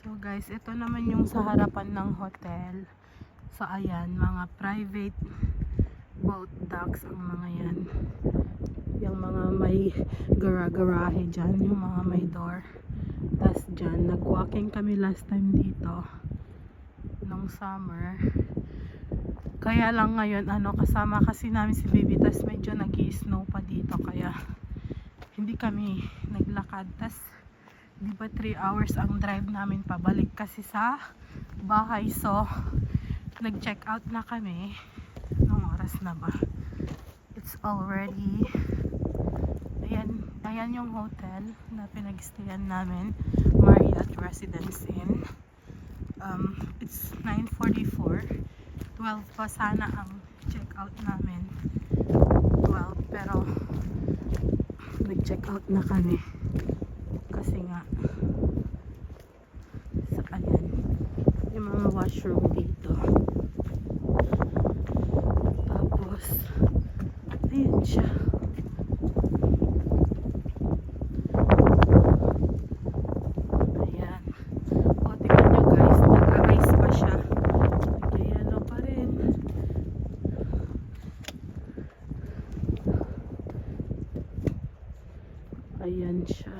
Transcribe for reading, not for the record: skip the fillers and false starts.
So guys, ito naman yung sa harapan ng hotel. So ayan, mga private boat docks ang mga yan. Yung mga may garahe dyan, yung mga may door. Tas dyan, nag-walking kami last time dito nung summer. Kaya lang ngayon, kasama kasi namin si baby, tas medyo nag-i-snow pa dito, kaya hindi kami naglakad. Tas di ba 3 hours ang drive namin pabalik kasi sa bahay. So nag-check out na kami. Anong oras na ba? It's already, ayan yung hotel na pinag-stayan namin, Marriott Residence Inn. It's 9:44. 12 pa sana ang check out namin, 12, pero nag-check out na kami kasi nga sa ayan yung mga washroom dito. Tapos ayan siya. Ayan, o tingnan nyo guys, naka-ice pa siya, nag-yellow pa rin. Ayan siya.